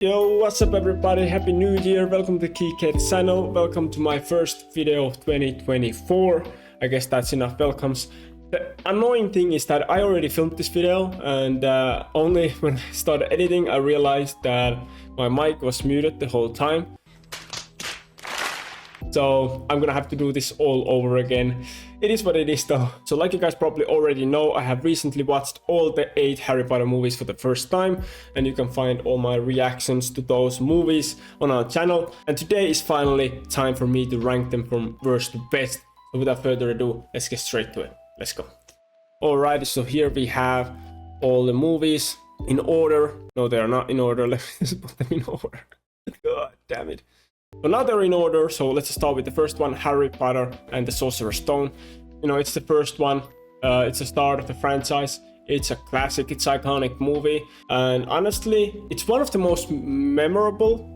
Yo, what's up everybody? Happy New Year! Welcome to Geekheads channel. Welcome to my first video of 2024. I guess that's enough welcomes. The annoying thing is that I already filmed this video and only when I started editing I realized that my mic was muted the whole time. So I'm gonna have to do this all over again. It is what it is though. So like you guys probably already know, I have recently watched all the 8 Harry Potter movies for the first time, and you can find all my reactions to those movies on our channel. And today is finally time for me to rank them from worst to best. So without further ado, let's get straight to it. Let's go. Alright, so here we have all the movies in order. No, they are not in order. Let me just put them in order. God damn it. So now they're in order, so let's start with the first one, Harry Potter and the Sorcerer's Stone. You know, it's the first one, it's the start of the franchise, it's a classic, it's an iconic movie, and honestly, it's one of the most memorable,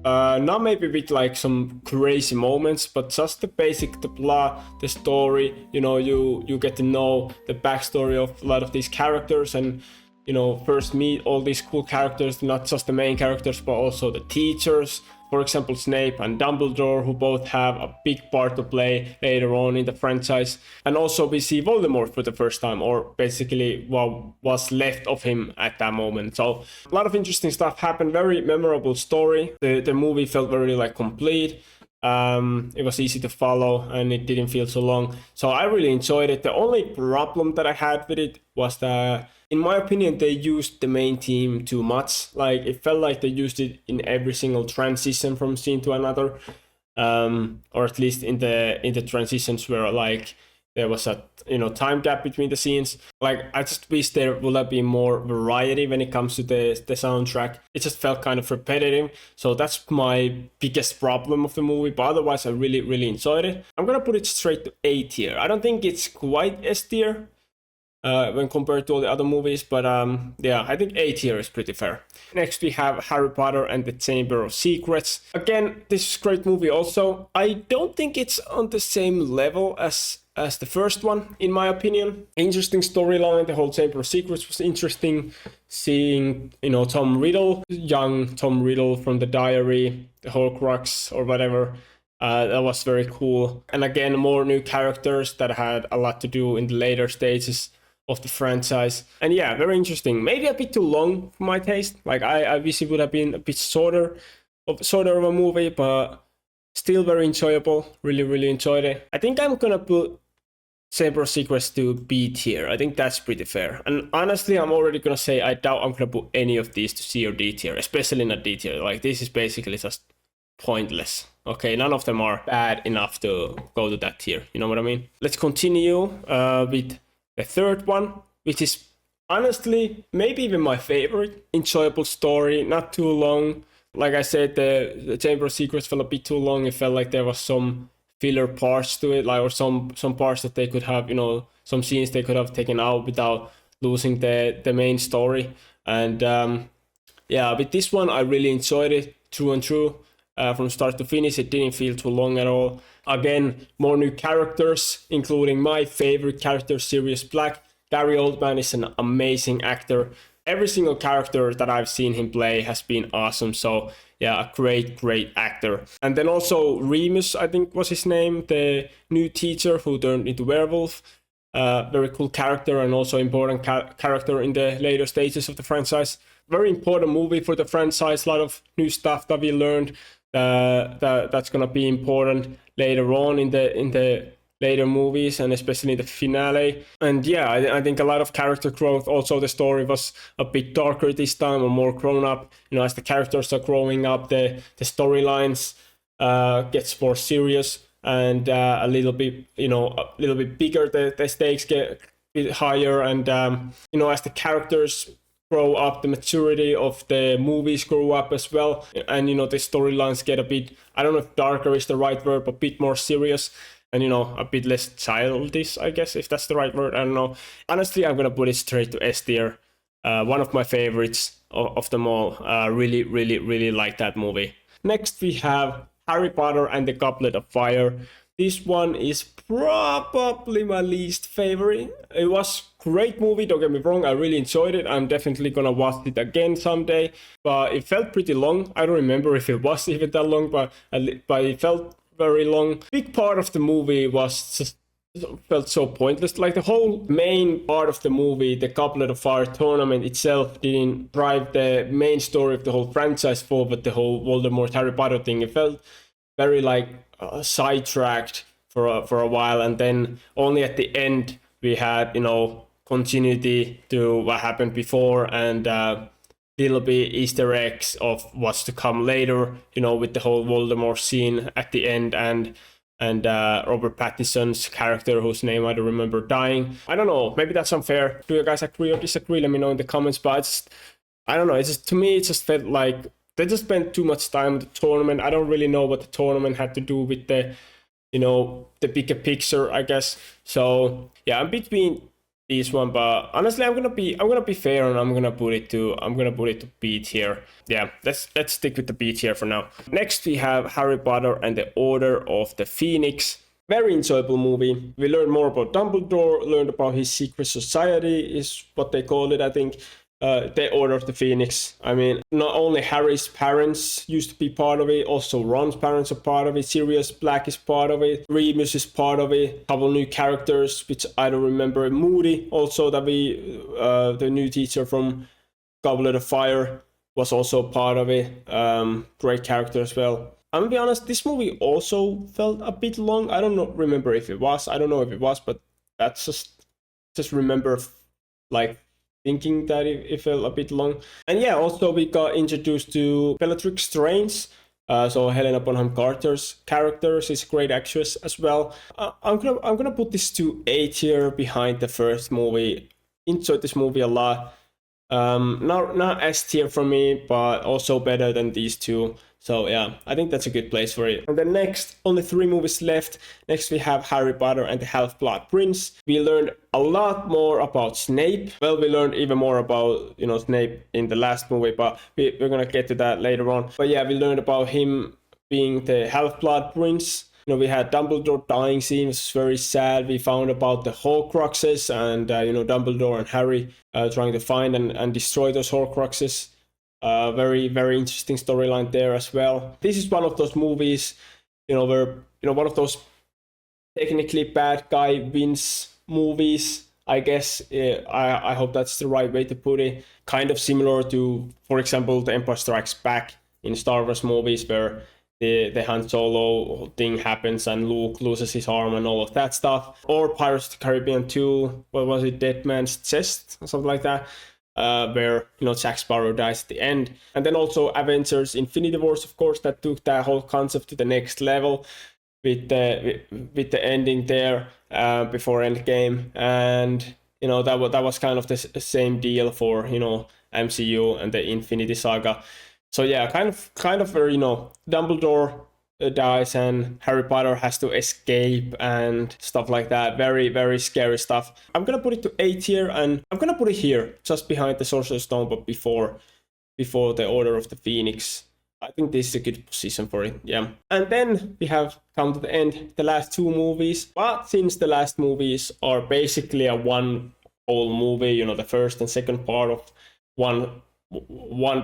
not maybe with like some crazy moments, but just the basic, the plot, the story, you know, you get to know the backstory of a lot of these characters and, you know, first meet all these cool characters, not just the main characters, but also the teachers. For example, Snape and Dumbledore, who both have a big part to play later on in the franchise. And also we see Voldemort for the first time, or basically what was left of him at that moment. So a lot of interesting stuff happened, very memorable story. The movie felt very like complete. It was easy to follow and it didn't feel so long. So I really enjoyed it. The only problem that I had with it was that, in my opinion, they used the main theme too much. Like, it felt like they used it in every single transition from scene to another. Or at least in the transitions where like there was a time gap between the scenes. Like, I just wish there would have been more variety when it comes to the soundtrack. It just felt kind of repetitive. So that's my biggest problem of the movie. But otherwise, I really enjoyed it. I'm gonna put it straight to A tier. I don't think it's quite S tier when compared to all the other movies, but yeah, I think A tier is pretty fair. Next we have Harry Potter and the Chamber of Secrets. Again, this is a great movie also. I don't think it's on the same level as the first one, in my opinion. Interesting storyline, the whole Chamber of Secrets was interesting. Seeing, you know, Tom Riddle, young Tom Riddle from the diary, the Horcrux or whatever. That was very cool. And again, more new characters that had a lot to do in the later stages of the franchise. And yeah, very interesting. Maybe a bit too long for my taste. Like, I wish it would have been a bit shorter of a movie, but still very enjoyable. Really enjoyed it. I think I'm gonna put Chamber of Secrets to B tier. I think that's pretty fair. And honestly, I'm already gonna say I doubt I'm gonna put any of these to C or D tier, especially not D tier. Like, this is basically just pointless. Okay, none of them are bad enough to go to that tier. You know what I mean? Let's continue with the third one, which is honestly maybe even my favorite. Enjoyable story, not too long. Like I said, the Chamber of Secrets felt a bit too long. It felt like there was some filler parts to it, like, or some parts that they could have, you know, some scenes they could have taken out without losing the main story. And yeah, with this one I really enjoyed it through and through. From start to finish, it didn't feel too long at all. Again, more new characters, including my favorite character, Sirius Black. Gary Oldman is an amazing actor. Every single character that I've seen him play has been awesome. So yeah, a great actor. And then also Remus, I think was his name, the new teacher who turned into werewolf. Very cool character and also important character in the later stages of the franchise. Very important movie for the franchise. A lot of new stuff that we learned. That's gonna be important later on in the later movies and especially in the finale. And yeah, I think a lot of character growth. Also, the story was a bit darker this time, or more grown up. You know, as the characters are growing up, the storylines gets more serious and a little bit bigger. The stakes get a bit higher, and you know, as the characters grow up, the maturity of the movies grow up as well, and you know, the storylines get a bit, I don't know if darker is the right word, but a bit more serious and, you know, a bit less childish, I guess, if that's the right word. I don't know. Honestly, I'm gonna put it straight to S tier. One of my favorites of them all. Really like that movie. Next we have Harry Potter and the Goblet of Fire. This one is probably my least favorite. It was great movie, don't get me wrong, I really enjoyed it. I'm definitely gonna watch it again someday, but it felt pretty long. I don't remember if it was even that long, but it felt very long. Big part of the movie was just felt so pointless. Like the whole main part of the movie, the Goblet of Fire tournament itself didn't drive the main story of the whole franchise forward, the whole Voldemort Harry Potter thing. It felt very like sidetracked for a while, and then only at the end we had, you know, continuity to what happened before, and little bit Easter eggs of what's to come later, you know, with the whole Voldemort scene at the end, and Robert Pattinson's character, whose name I don't remember, dying. I don't know, maybe that's unfair. Do you guys agree or disagree? Let me know in the comments. But I don't know, it's just, to me, it just felt like they just spent too much time with the tournament. I don't really know what the tournament had to do with the, you know, the bigger picture, I guess. So yeah, I'm between these one, but honestly, I'm gonna be fair, and I'm gonna put it to B tier. Yeah, let's stick with the B tier for now. Next we have Harry Potter and the Order of the Phoenix. Very enjoyable movie. We learned more about Dumbledore, learned about his secret society, is what they call it, I think. The Order of the Phoenix. I mean, not only Harry's parents used to be part of it, also Ron's parents are part of it, Sirius Black is part of it, Remus is part of it, a couple new characters, which I don't remember. Moody, also, that the new teacher from Goblet of Fire, was also part of it. Great character as well. I'm gonna be honest, this movie also felt a bit long. I don't remember if it was. I don't know if it was, but that's just remember like thinking that it felt a bit long. And yeah, also we got introduced to Bellatrix Strange. So Helena Bonham Carter's character, she's a great actress as well. I'm gonna put this to A tier behind the first movie. Enjoyed this movie a lot. Not S tier for me, but also better than these two. So yeah, I think that's a good place for it. And then next, only 3 movies left. Next we have Harry Potter and the Half-Blood Prince. We learned a lot more about Snape. Well, we learned even more about, you know, Snape in the last movie, but we're gonna get to that later on. But yeah, we learned about him being the Half-Blood Prince. You know, we had Dumbledore dying scene, which was very sad. We found about the Horcruxes and, you know, Dumbledore and Harry trying to find and destroy those Horcruxes. Very, very interesting storyline there as well. This is one of those movies, you know, where, you know, one of those technically bad guy wins movies, I guess. I hope that's the right way to put it. Kind of similar to, for example, The Empire Strikes Back in Star Wars movies, where the Han Solo thing happens and Luke loses his arm and all of that stuff. Or Pirates of the Caribbean 2, what was it, Dead Man's Chest or something like that, where, you know, Jack Sparrow dies at the end. And then also Avengers Infinity Wars, of course, that took that whole concept to the next level with the ending there before Endgame. And, you know, that was kind of the same deal for, you know, MCU and the Infinity Saga. So yeah, kind of where, you know, Dumbledore dies and Harry Potter has to escape and stuff like that. Very, very scary stuff. I'm gonna put it to A tier, and I'm gonna put it here, just behind the Sorcerer's Stone, but before the Order of the Phoenix. I think this is a good position for it, yeah. And then we have come to the end, the last 2 movies. But since the last movies are basically a one whole movie, you know, the first and second part of one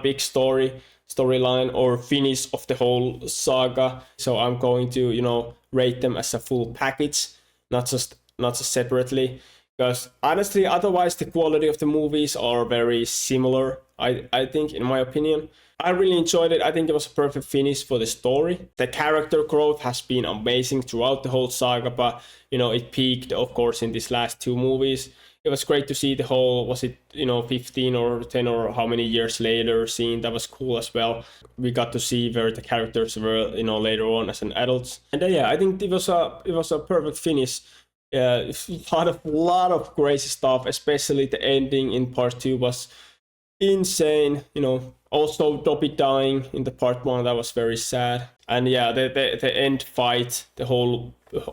big storyline or finish of the whole saga, so I'm going to, you know, rate them as a full package, not just separately, because honestly, otherwise the quality of the movies are very similar. I think, in my opinion, I really enjoyed it. I think it was a perfect finish for the story. The character growth has been amazing throughout the whole saga, but, you know, it peaked, of course, in these last 2 movies. It was great to see the whole, was it, you know, 15 or 10 or how many years later scene. That was cool as well. We got to see where the characters were, you know, later on as an adults. And yeah, I think it was a perfect finish. A lot of crazy stuff, especially the ending in part 2 was insane. You know, also Dobby dying in the part 1, that was very sad. And yeah, the end fight,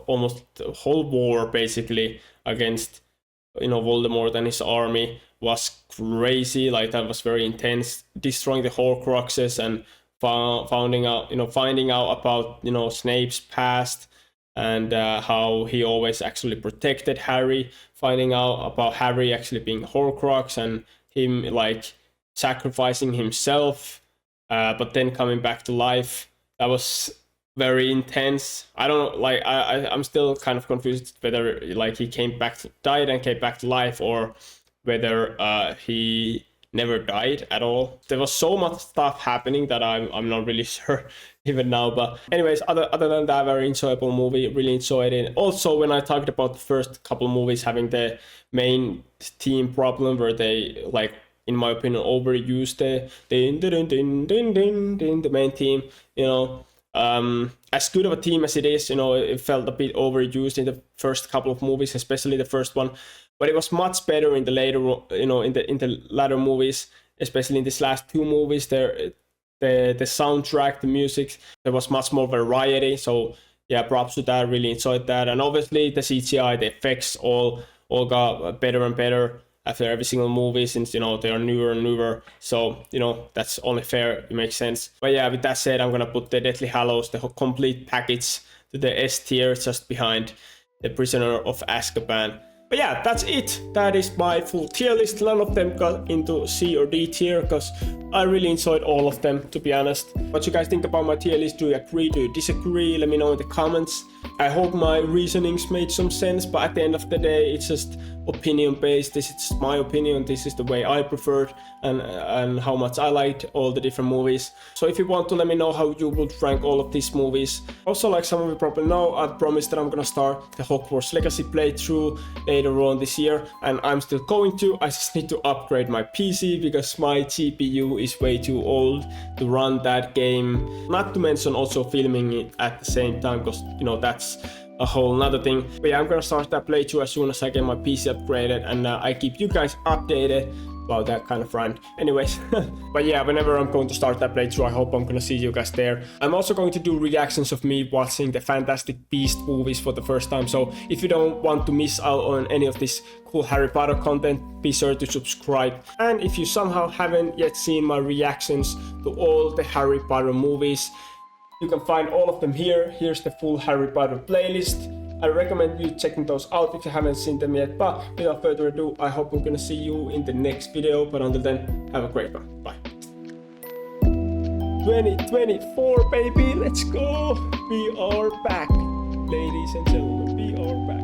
almost the whole war basically against, you know, Voldemort and his army was crazy. Like, that was very intense, destroying the Horcruxes and finding out about, you know, Snape's past, and how he always actually protected Harry, finding out about Harry actually being Horcrux and him like sacrificing himself, but then coming back to life. That was very intense. I don't know, like I'm still kind of confused whether like he died and came back to life, or whether he never died at all. There was so much stuff happening that I'm not really sure even now. But anyways, other than that, very enjoyable movie. Really enjoyed it. Also, when I talked about the first couple movies having the main theme problem where they like, in my opinion, overused the main theme, you know. As good of a theme as it is, you know, it felt a bit overused in the first couple of movies, especially the first one. But it was much better in the later, you know, in the latter movies, especially in these last two movies. There, the soundtrack, the music, there was much more variety. So yeah, props to that. Really enjoyed that, and obviously the CGI, the effects, all got better and better after every single movie, since, you know, they are newer and newer. So, you know, that's only fair. It makes sense. But yeah, with that said, I'm gonna put the Deathly Hallows, the whole complete package, to the S tier, just behind the Prisoner of Azkaban. But yeah, that's it. That is my full tier list. None of them got into C or D tier because I really enjoyed all of them, to be honest. What you guys think about my tier list? Do you agree? Do you disagree? Let me know in the comments. I hope my reasonings made some sense, but at the end of the day, it's just opinion based. This is my opinion. This is the way I preferred, and how much I liked all the different movies. So if you want to, let me know how you would rank all of these movies. Also, like some of you probably know, I promised that I'm gonna start the Hogwarts Legacy playthrough later on this year, and I'm still going to. I just need to upgrade my PC because my GPU is way too old to run that game. Not to mention also filming it at the same time, because, you know, that's a whole nother thing. But yeah, I'm gonna start that playthrough as soon as I get my PC upgraded, and I keep you guys updated about that kind of run. Anyways, but yeah, whenever I'm going to start that playthrough, I hope I'm gonna see you guys there. I'm also going to do reactions of me watching the Fantastic Beast movies for the first time. So if you don't want to miss out on any of this cool Harry Potter content, be sure to subscribe. And if you somehow haven't yet seen my reactions to all the Harry Potter movies, you can find all of them here. Here's the full Harry Potter playlist. I recommend you checking those out if you haven't seen them yet. But without further ado, I hope I'm gonna see you in the next video. But until then, have a great one. Bye. 2024, baby, let's go. We are back. Ladies and gentlemen, we are back.